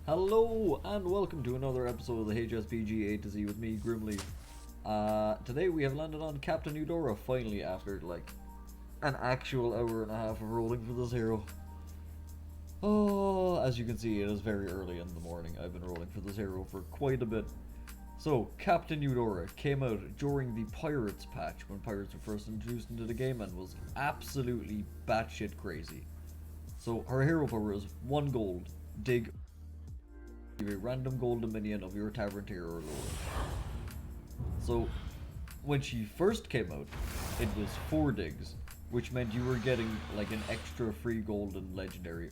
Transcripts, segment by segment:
Hello and welcome to another episode of the HSPG A to Z with me, Grimly. Today we have landed on Captain Eudora finally after like an actual hour and a half of rolling for this hero. Oh, as you can see, it is very early in the morning. I've been rolling for this hero for quite a bit. So, Captain Eudora came out during the Pirates patch when Pirates were first introduced into the game and was absolutely batshit crazy. So, her hero power is 1 gold, dig a random golden minion of your tavern tier or lower. So, when she first came out, it was 4 digs, which meant you were getting like an extra free golden legendary,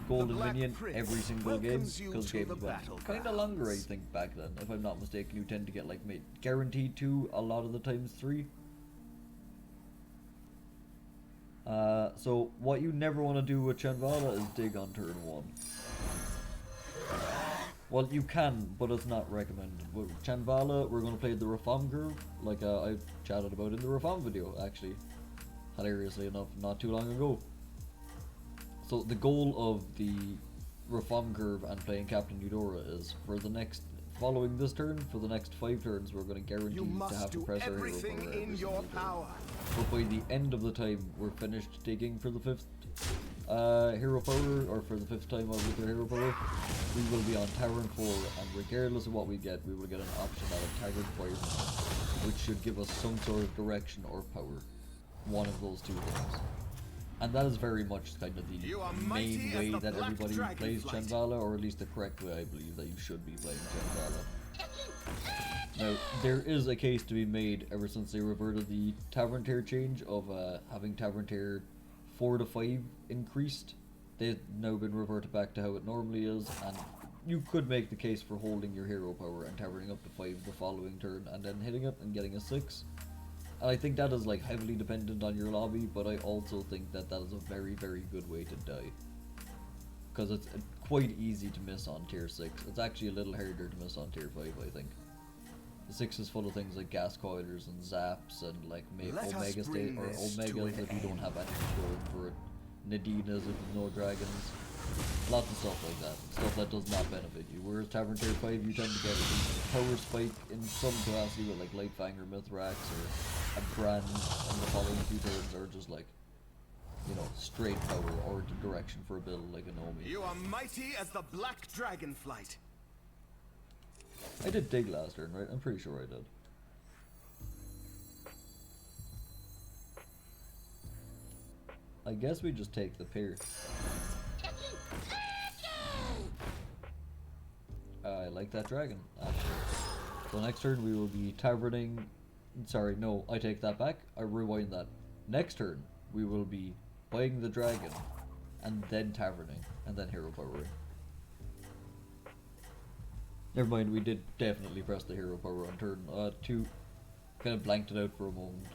golden minion every single game, because games went kind of longer, I think, back then. If I'm not mistaken, you tend to get like guaranteed 2, a lot of the times 3. So what you never want to do with Chanvala is dig on turn 1. Well, you can, but it's not recommended. With Chanvala, we're going to play the Reform curve, like I've chatted about in the Reform video, actually. Hilariously enough, not too long ago. So the goal of the Reform curve and playing Captain Eudora is for the next, following this turn, for the next 5 turns, we're going to guarantee to have to press our hero power every single turn. But by the end of the time we're finished digging for the 5th hero power, or for the 5th time with their hero power, we will be on Tavern 4, and regardless of what we get, we will get an option out of Tavern 5, which should give us some sort of direction or power. One of those 2 things. And that is very much kind of the main way that everybody plays Chanvala, or at least the correct way I believe that you should be playing Chanvala. Now, there is a case to be made ever since they reverted the Tavern tier change of having Tavern tier 4 to 5 increased. They've now been reverted back to how it normally is, and you could make the case for holding your hero power and taverning up to 5 the following turn and then hitting it and getting a 6. And I think that is like heavily dependent on your lobby, but I also think that that is a very, very good way to die. Because it's quite easy to miss on tier 6. It's actually a little harder to miss on tier 5, I think. The 6 is full of things like gas coilers and zaps and like omega state or omegas if you don't have anything going for it. Nadinas if no dragons. Lots of stuff like that. Stuff that does not benefit you. Whereas Tavern tier 5 you tend to get a power spike in some capacity with like Lightfang or Mithrax or a brand in the following 2 turns, or just like, you know, straight power or the direction for a build like a Nomi. You are mighty as the black dragonflight. I did dig last turn, right? I'm pretty sure I did. I guess we just take the pair. I like that dragon, actually. So next turn we will be taverning. Sorry, no, I take that back. I rewind that. Next turn we will be buying the dragon and then taverning and then hero powering. Never mind, we did definitely press the hero power on turn 2. Kind of blanked it out for a moment.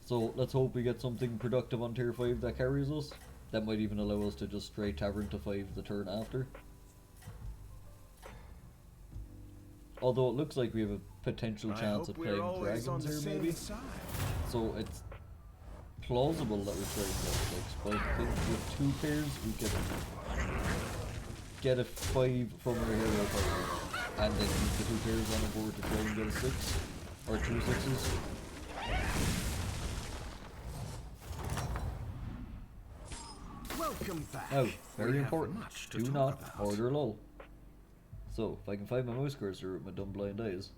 So let's hope we get something productive on tier 5 that carries us. That might even allow us to just straight tavern to 5 the turn after. Although it looks like we have a potential chance of playing dragons here maybe. So it's plausible that we try and get 6, but I think with 2 pairs we can get a 5 from our hero power. And then use the 2 pairs on the board to try and get a 6, or 2 6s. Welcome back. Oh, very important. Do not order lull. So, if I can find my mouse cursor with my dumb blind eyes,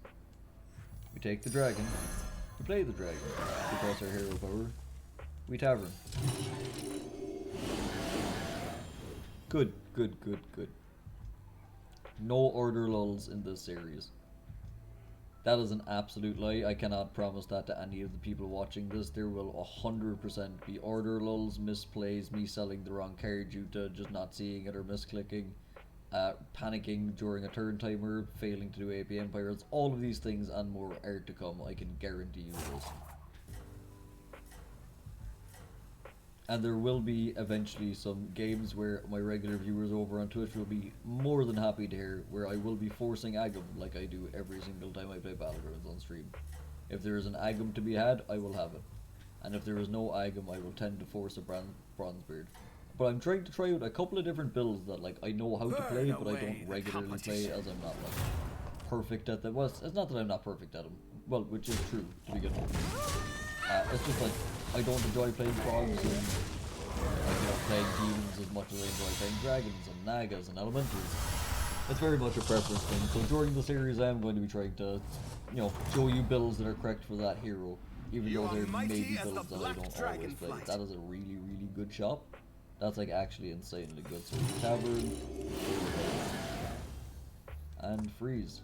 we take the dragon, we play the dragon, we press our hero power, we tavern. Good, good, good, good. No order lulls in this series. That is an absolute lie. I cannot promise that to any of the people watching this. There will 100% be order lulls, misplays, me selling the wrong card due to just not seeing it or misclicking, panicking during a turn timer, failing to do AP Empires. All of these things and more are to come, I can guarantee you this. And there will be eventually some games where my regular viewers over on Twitch will be more than happy to hear, where I will be forcing Agam like I do every single time I play Battlegrounds on stream. If there is an Agam to be had, I will have it. And if there is no Agam, I will tend to force a Bronzebeard. But I'm trying to try out a couple of different builds that like I know how to play, but I away don't the regularly play, competition. as I'm not like perfect at them. Well, it's not that I'm not perfect at them. Well, which is true to begin with. It's just like I don't enjoy playing frogs and like, playing demons as much as I enjoy playing dragons and nagas and elementals. It's very much a preference thing. So during the series, I'm going to be trying to, show you builds that are correct for that hero, even You though are there may mighty be as the builds that I black don't always dragon play. flight. That is a really, really good shop. That's like actually insanely good. So tavern and freeze.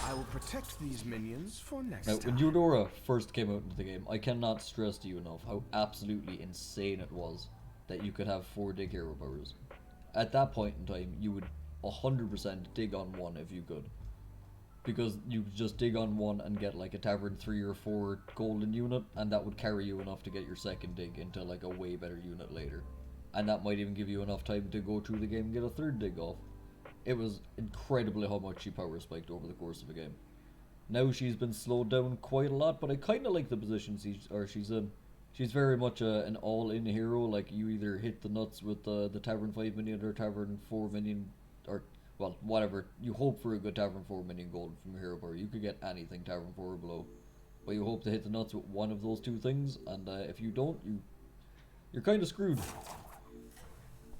I will protect these minions for next Now, time. when Eudora first came out into the game, I cannot stress to you enough how absolutely insane it was that you could have 4 dig hero powers. At that point in time, you would 100% dig on one if you could. Because you could just dig on one and get like a tavern 3 or 4 golden unit, and that would carry you enough to get your second dig into like a way better unit later. And that might even give you enough time to go through the game and get a 3rd dig off. It was incredibly how much she power spiked over the course of a game. Now she's been slowed down quite a lot, but I kind of like the position she's in. She's very much an all-in hero. Like, you either hit the nuts with the Tavern 5 minion or Tavern 4 minion, or, well, whatever. You hope for a good Tavern 4 minion gold from your hero power. You could get anything Tavern 4 or below. But you hope to hit the nuts with one of those 2 things, and if you don't, you're kind of screwed.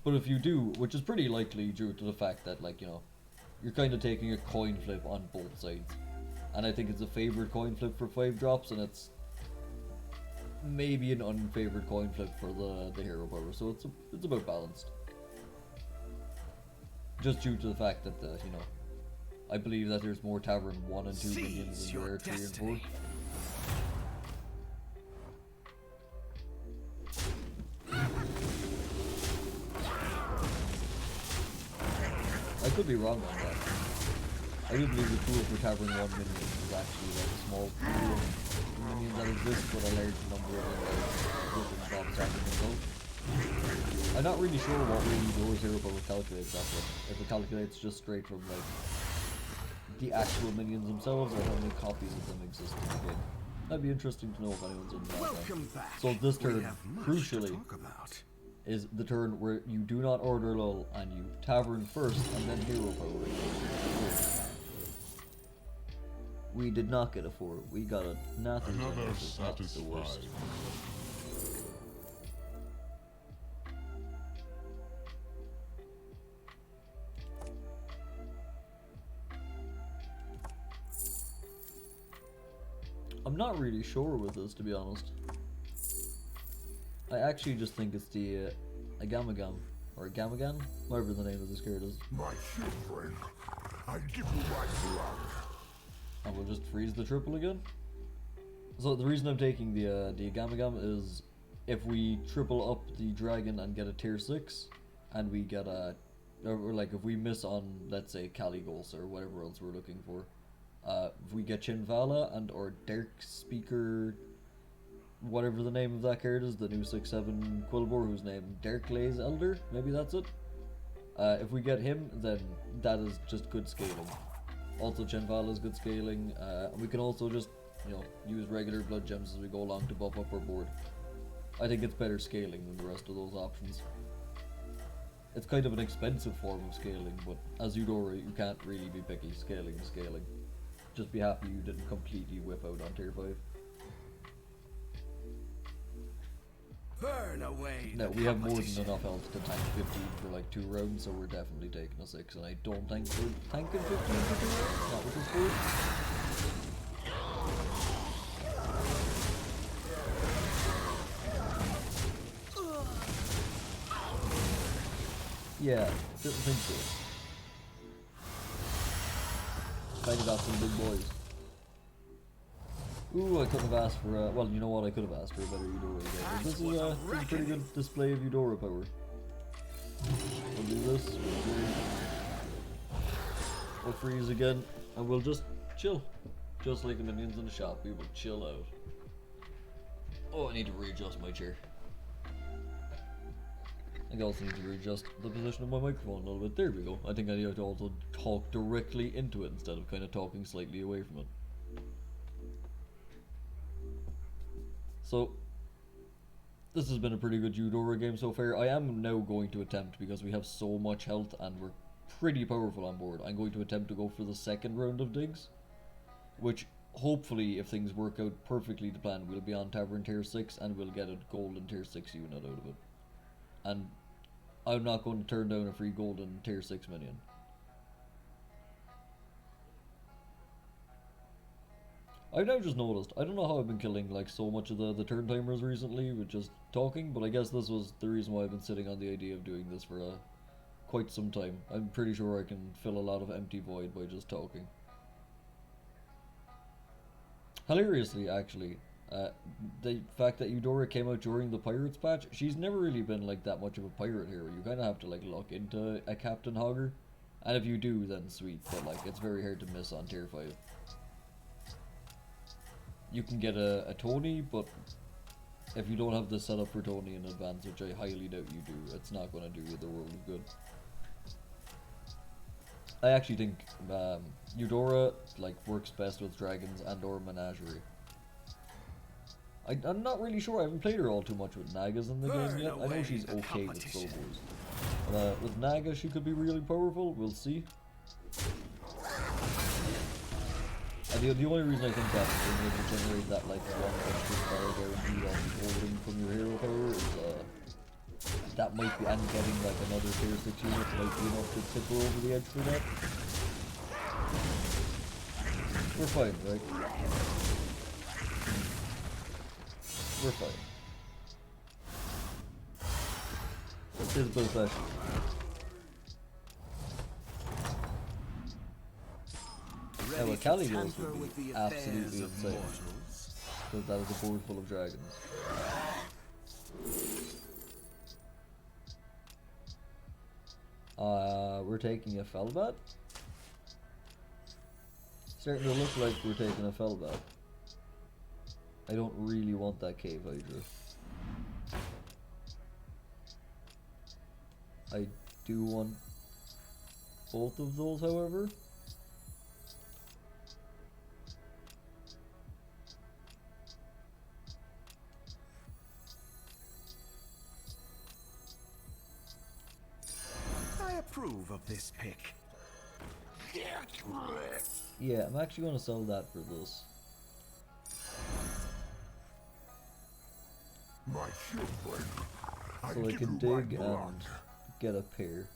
But if you do, which is pretty likely due to the fact that, like, you're kind of taking a coin flip on both sides. And I think it's a favored coin flip for 5 drops, and it's maybe an unfavored coin flip for the hero power. So it's about balanced. Just due to the fact that I believe that there's more Tavern 1 and 2 minions than there are 3 and 4. I could be wrong on that. I do believe the pool for Tavern 1 minions is actually like a small pool of minions that exist, but a large number of different jobs having them both. I'm not really sure what way Eudora's hero power calculates that with. If it calculates just straight from like the actual minions themselves, or how many copies of them exist in the game. That'd be interesting to know if anyone's in that. Welcome back. So this We turn, have much crucially, to talk about. is the turn where you do not order lull and you tavern first and then hero power. We did not get a 4. We got a nothing. Another That's the worst. satisfied. I'm not really sure with this, to be honest. I actually just think it's the Agamagam, or Gamagan, whatever the name of this card is. My children, I give you my blood. And we'll just freeze the triple again. So the reason I'm taking the Agamagam is if we triple up the dragon and get a tier 6, and we get a, or like if we miss on, let's say, Caligos or whatever else we're looking for, if we get Chinvala and or Dark Speaker, whatever the name of that card is, the new 6/7 Quilbor whose name Darklaze Elder, maybe that's it. If we get him, then that is just good scaling. Also, Chinvala is good scaling, and we can also just, use regular blood gems as we go along to buff up our board. I think it's better scaling than the rest of those options. It's kind of an expensive form of scaling, but as Eudora, you can't really be picky. Scaling is scaling. Just be happy you didn't completely whip out on tier 5. Burn away. No, the we have more than competition. enough health to tank 15 for like 2 rounds, so we're definitely taking a 6, and I don't think we're tanking 15 for 2 rounds. That was his food. Yeah, didn't think so. Kinda got some big boys. Ooh, I couldn't have asked for, well, you know what, I could have asked for a better Eudora again. This is a pretty good display of Eudora power. We'll do this, we'll freeze again, and we'll just chill. Just like the minions in the shop, we will chill out. Oh, I need to readjust my chair. I also need to readjust the position of my microphone a little bit. There we go. I think I need to also talk directly into it instead of kind of talking slightly away from it. So, this has been a pretty good Eudora game so far. I am now going to attempt, because we have so much health and we're pretty powerful on board, I'm going to attempt to go for the second round of digs, which hopefully, if things work out perfectly to plan, we'll be on Tavern Tier 6 and we'll get a golden Tier 6 unit out of it. And I'm not going to turn down a free golden Tier 6 minion. I've now just noticed, I don't know how I've been killing like so much of the turn timers recently with just talking, but I guess this was the reason why I've been sitting on the idea of doing this for quite some time. I'm pretty sure I can fill a lot of empty void by just talking. Hilariously, actually, the fact that Eudora came out during the Pirates patch, she's never really been like that much of a pirate hero. You kind of have to like look into a Captain Hogger, and if you do, then sweet, but like it's very hard to miss on tier 5. You can get a Tony, but if you don't have the setup for Tony in advance, which I highly doubt you do, it's not going to do you the world of good. I actually think Eudora like works best with dragons and or menagerie. I'm not really sure. I haven't played her all too much with Nagas in the game yet. I know she's okay with Phobos. But with Naga she could be really powerful. We'll see. And the only reason I think that is being able to generate that like one extra spell guaranteed on holding from your hero power is that might be, and getting like another tier 6 unit might be enough to tip her over the edge for that. We're fine, right? We're fine. It's his build session. Yeah, well, Caligos would be absolutely insane. Because that is a board full of dragons. We're taking a Felbat? Starting to look like we're taking a Felbat. I don't really want that Cave Hydra. I do want both of those, however. I approve of this pick. Yeah, I'm actually going to sell that for this. My children, So I can dig and get a pair.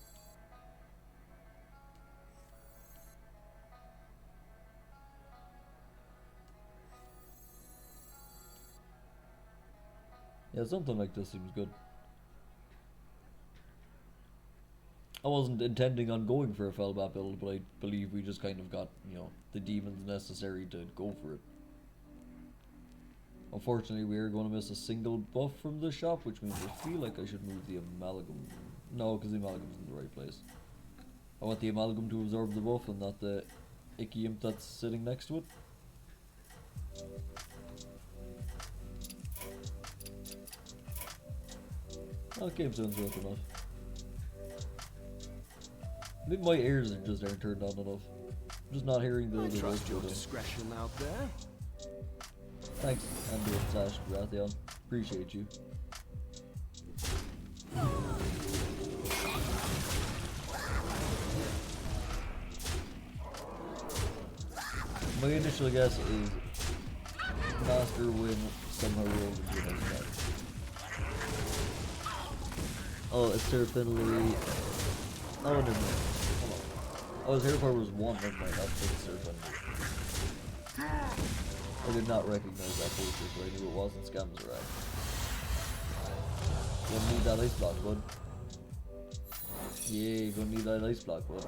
Yeah, something like this seems good. I wasn't intending on going for a Felbat build, but I believe we just kind of got, you know, the demons necessary to go for it. Unfortunately, we are going to miss a single buff from the shop, which means I feel like I should move the Amalgam. No, because the Amalgam's in the right place. I want the Amalgam to absorb the buff and not the icky imp that's sitting next to it. Okay, sounds worth enough. Maybe my ears just aren't turned on enough. I'm just not hearing the Trust your voice. discretion out there. Thanks, Andrew / Rathion. Appreciate you. My initial guess is Master Win somehow rolled into an ice. Oh, it's certainly. Oh, never mind. Hold on. Oh, his hair power was 1, never mind. That's just certainly. I did not recognize that poster, so I knew it wasn't Scamzerac. Gonna need that ice block, bud. Yeah, gonna need that ice block, bud.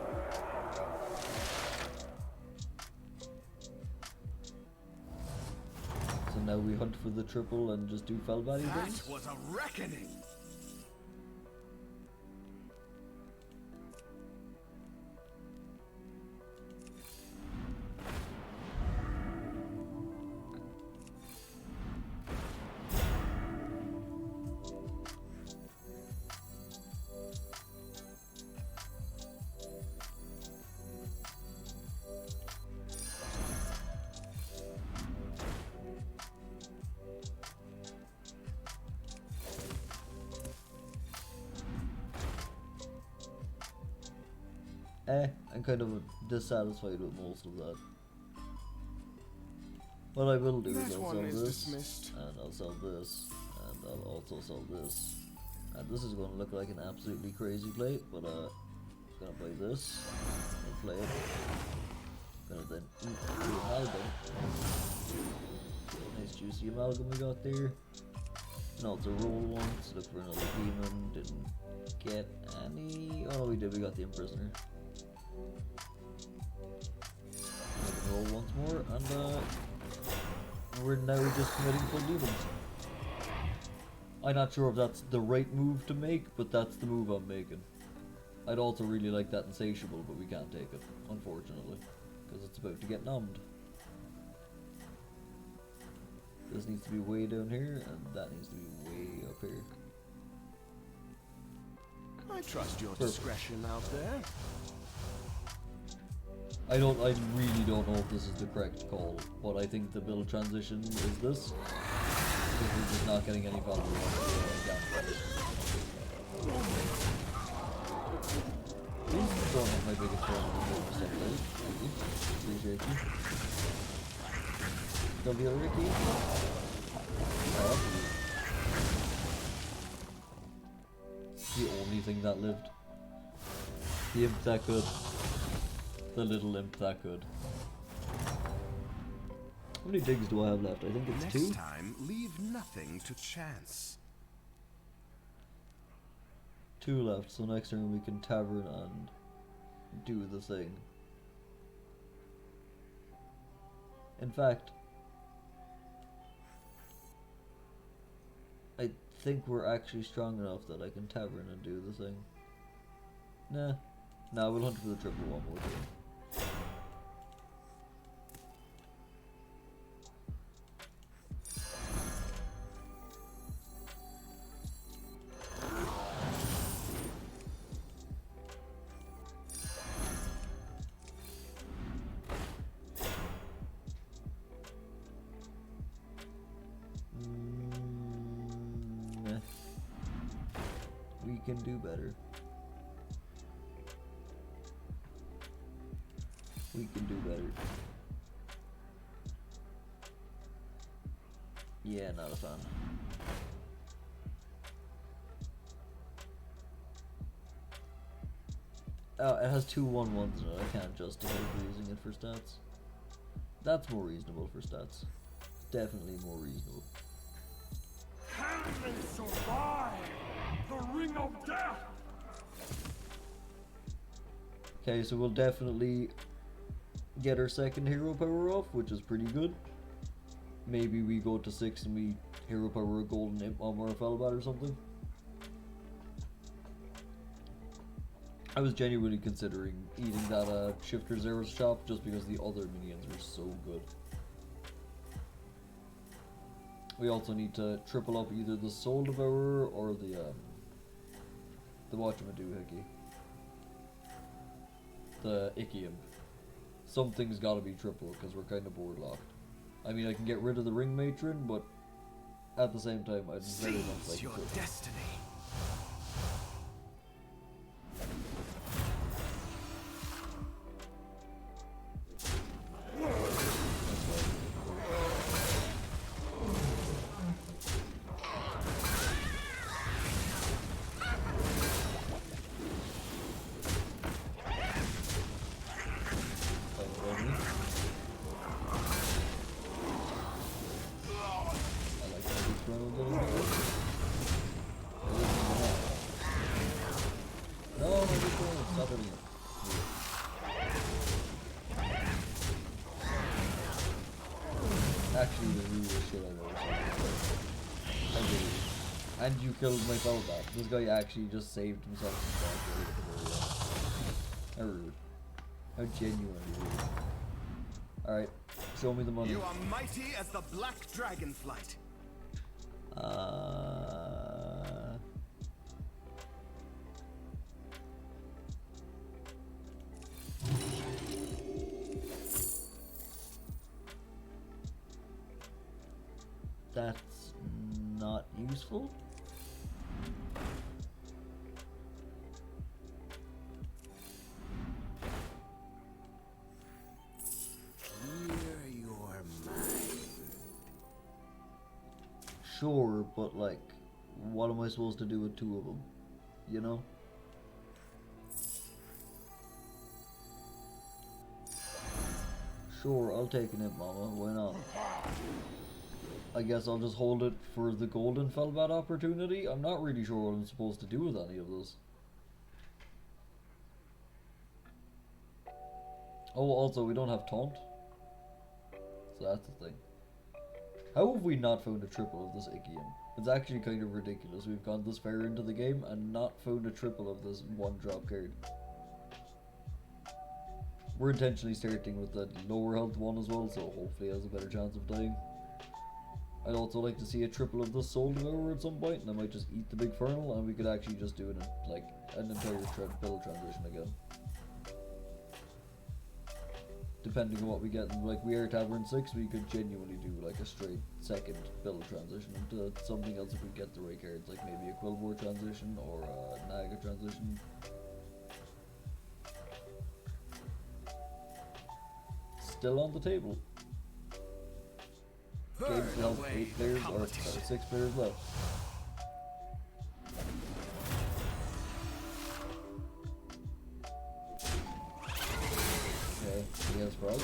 So now we hunt for the triple and just do Felbatty things? That was a reckoning. I'm kind of dissatisfied with most of that. What I will do is I'll sell this, and I'll sell this, and I'll also sell this. And this is going to look like an absolutely crazy play, but I'm gonna buy this and play it. Gonna then eat the amalgam. Nice juicy amalgam we got there. And also roll once, look for another demon, didn't get any. Oh no, we did, we got the Imprisoner. We can roll once more, and we're now just committing full demons. I'm not sure if that's the right move to make, but that's the move I'm making. I'd also really like that Insatiable, but we can't take it, unfortunately, because it's about to get numbed. This needs to be way down here, and that needs to be way up here. I trust your discretion out there. I really don't know if this is the correct call, but I think the build transition is this. Because we're just not getting any value Please don't have my biggest problem with stuff right. Thank you. Appreciate you. W Ricky. The only thing that lived. The imp that could. The little imp that could. How many digs do I have left? I think it's 2. Next time, leave nothing to chance. 2 left, so next turn we can tavern and do the thing. In fact, I think we're actually strong enough that I can tavern and do the thing. Nah, we'll hunt for the triple one more time. We can do better. We can do better. Yeah, not a fan. Oh, it has 2 1/1s in it. I can't justify using it for stats. That's more reasonable for stats. Definitely more reasonable. Can they survive the ring of death? Okay, so we'll definitely get our second hero power off, which is pretty good. Maybe we go to 6 and we hero power a golden imp on our Felbat or something. I was genuinely considering eating that Shifter Zero's shop just because the other minions are so good. We also need to triple up either the Soul Devourer or the whatchamadoohickey. The Icky Imp. Something's gotta be triple because we're kind of board locked. I mean, I can get rid of the Ring Matron, but at the same time, I'd very much like your to. destiny. Actually, the really shit I've ever seen. I did it. And you killed my Felbat. This guy actually just saved himself from How rude. How genuinely rude. Alright, show me the money. You are mighty as the black dragonflight. That's not useful. Sure, but like, what am I supposed to do with two of them? You know? Sure, I'll take an imp, mama. Why not? I guess I'll just hold it for the golden Felbat opportunity. I'm not really sure what I'm supposed to do with any of this. Oh, also, we don't have taunt. So that's the thing. How have we not found a triple of this Ikian? It's actually kind of ridiculous. We've gone this far into the game and not found a triple of this one drop card. We're intentionally starting with the lower health one as well, so hopefully it has a better chance of dying. I'd also like to see a triple of the Soul Devourer at some point, and I might just eat the big Fernal, and we could actually just do an entire build transition again. Depending on what we get, like we are Tavern 6, we could genuinely do like a straight second build transition into something else if we get the right cards, like maybe a Quillbore transition or a Naga transition. Still on the table. Game still has 8 players, or sorry, 6 players left. Okay, he has frogs.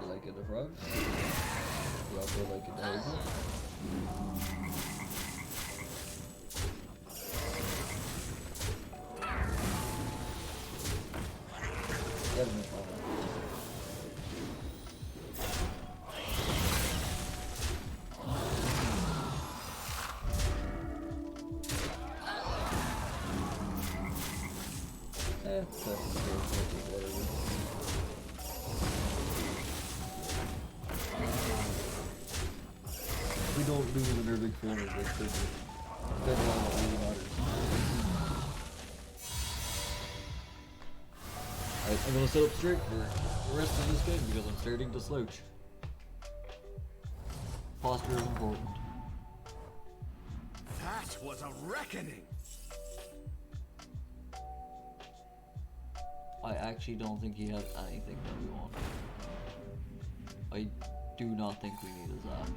You like it, the frogs? You also like it, the hazel? Get him. We don't lose in our big corners, that's good. That's all that really matters. Alright, I'm gonna set up straight for the rest of this game because I'm starting to slouch. Posture is important. That was a reckoning. I actually don't think he has anything that we want. I do not think we need his app.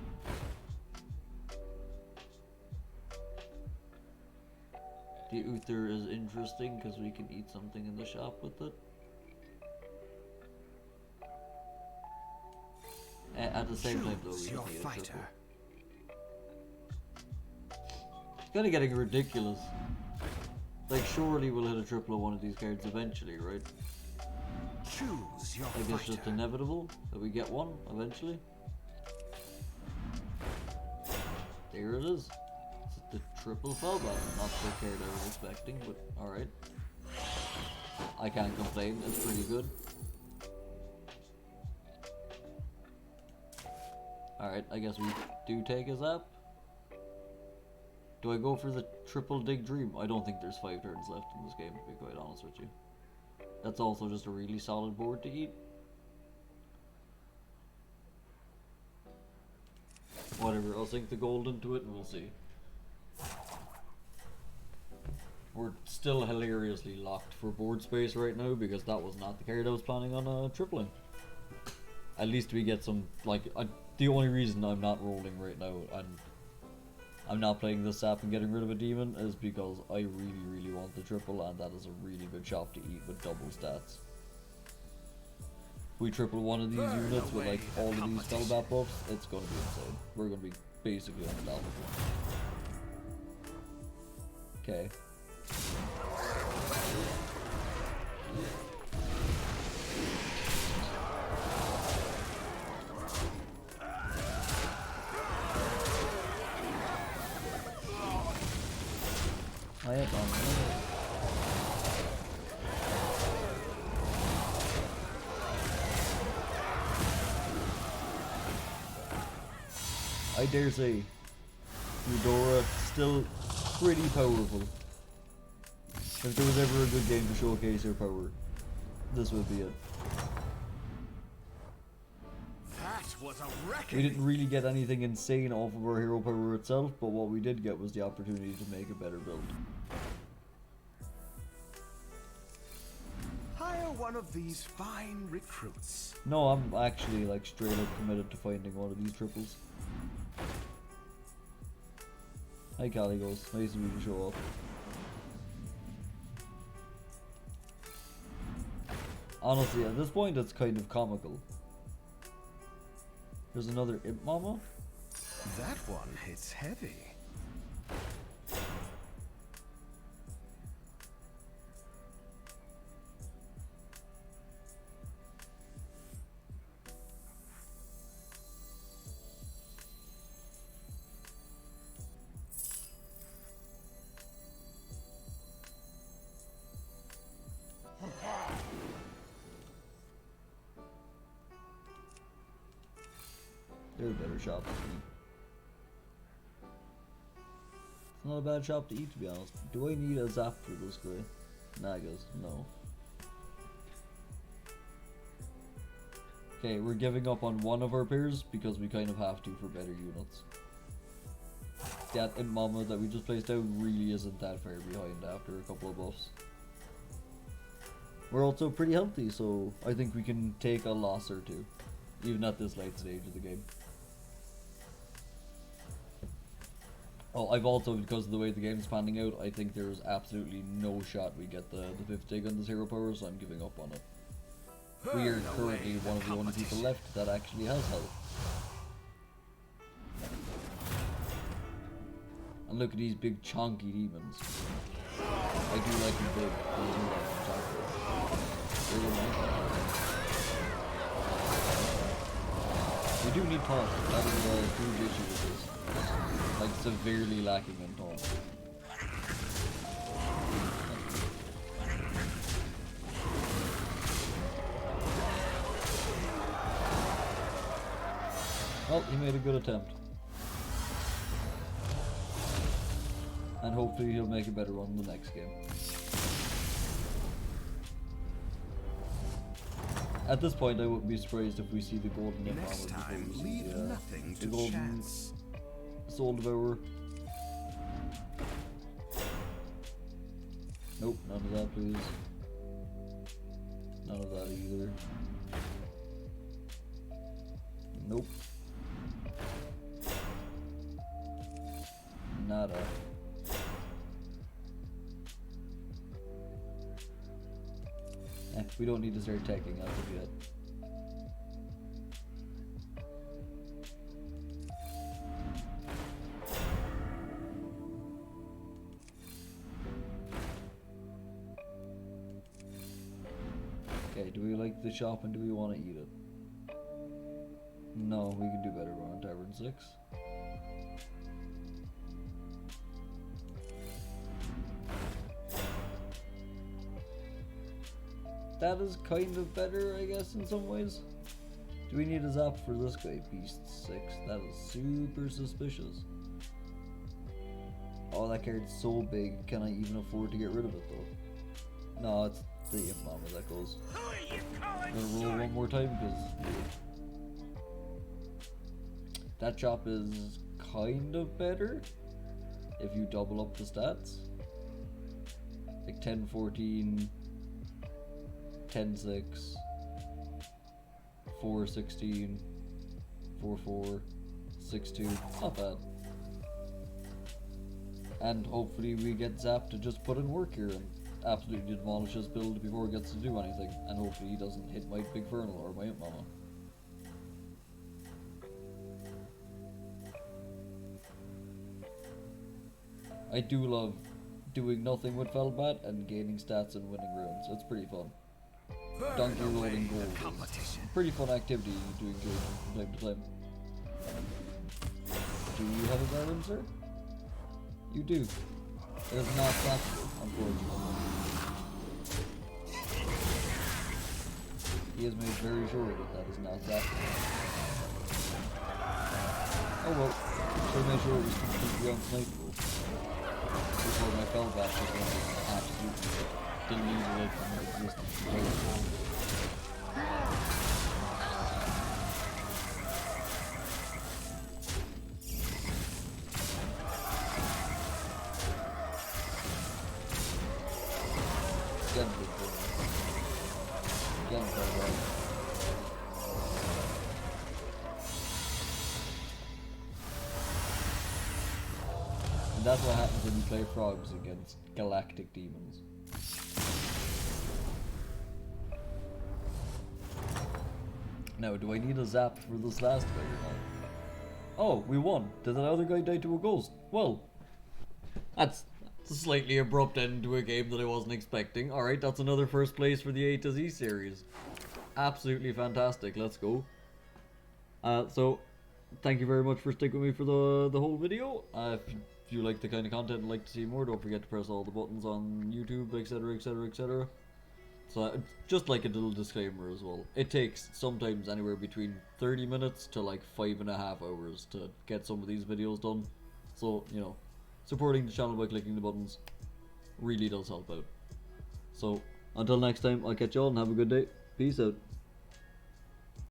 The Uther is interesting because we can eat something in the shop with it. At the same time though, we just need a triple. It's kinda getting ridiculous. Like, surely we'll hit a triple of one of these cards eventually, right? Choose your Like, it's just inevitable that we get one eventually. There it is. It's the triple Felbat. Not the card I was expecting, but alright. I can't complain, it's pretty good. Alright, I guess we do take his app. Do I go for the triple Dig Dream? I don't think there's 5 turns left in this game, to be quite honest with you. That's also just a really solid board to eat. Whatever, I'll sink the gold into it and we'll see. We're still hilariously locked for board space right now because that was not the card I was planning on tripling. At least we get some, like, the only reason I'm not rolling right now and I'm not playing this app and getting rid of a demon is because I really, really want the triple, and that is a really good shop to eat with double stats. If we triple one of these units with like all of these Felbat buffs, it's gonna be insane. We're gonna be basically unstoppable. Okay. I am on I dare say Eudora still pretty powerful. If there was ever a good game to showcase her power, this would be it. That was a We reckoning. didn't really get anything insane off of our hero power itself, but what we did get was the opportunity to make a better build. Hire one of these fine recruits. No, I'm actually like straight up committed to finding one of these triples. Hi Caligos, nice of you to show up. Honestly, at this point it's kind of comical. There's another Imp Mama. That one hits heavy. There's a better shop to eat. It's not a bad shop to eat, to be honest. Do I need a zap for this guy? Nah, I guess no. Okay, we're giving up on one of our pairs because we kind of have to for better units. That Imp Mama that we just placed down really isn't that far behind after a couple of buffs. We're also pretty healthy, so I think we can take a loss or two, even at this late stage of the game. Oh, I've also, because of the way the game's panning out, I think there's absolutely no shot we get the 5th dig on the 0 power, so I'm giving up on it. We are currently one of the only people left that actually has health. And look at these big chonky demons. I do like them big, I do like them chonky. Really nice. We do need taunt, that is a huge issue with this. Like severely lacking in taunt. Well, he made a good attempt. And hopefully he'll make a better one in the next game. At this point, I wouldn't be surprised if we see the golden Imp Mama Next before time, we see leave the nothing to golden chance. Soul Devourer. Nope, none of that, please. None of that either. Nope. Nada. We don't need to start taking as of yet. Okay, do we like the shop and do we want to eat it? No, we can do better on Tavern 6. That is kind of better, I guess, in some ways. Do we need a zap for this guy? Beast 6. That is super suspicious. Oh, that card's so big. Can I even afford to get rid of it, though? No, it's the Imp Mama that goes. I'm gonna roll one more time, because that chop is kind of better if you double up the stats. Like 10, 14... 10-6, 4-16, 4-4, 6-2, not bad. And hopefully we get Zap to just put in work here and absolutely demolish his build before he gets to do anything. And hopefully he doesn't hit my Big Fernal or my Imp Mama. I do love doing nothing with Felbat and gaining stats and winning runes. It's pretty fun. Donkey rolling gold is a pretty fun activity to engage in from time to time. Do you have a Baron, sir? You do. It is not practical, unfortunately. He has made very sure that that is not practical. Oh well, so I made sure it was completely unsnipeable. Before my Felbat was going to absolutely delete it from existence. And that's what happens when you play frogs against galactic demons. Now, do I need a zap for this last guy or not? Oh, we won. Did that other guy die to a ghost? Well, that's a slightly abrupt end to a game that I wasn't expecting. Alright, that's another first place for the A to Z series. Absolutely fantastic. Let's go. So, thank you very much for sticking with me for the whole video. If you like the kind of content and like to see more, don't forget to press all the buttons on YouTube, etc, etc, etc. So, just like a little disclaimer as well. It takes sometimes anywhere between 30 minutes to like 5.5 hours to get some of these videos done. So, you know, supporting the channel by clicking the buttons really does help out. So, until next time, I'll catch y'all and have a good day. Peace out.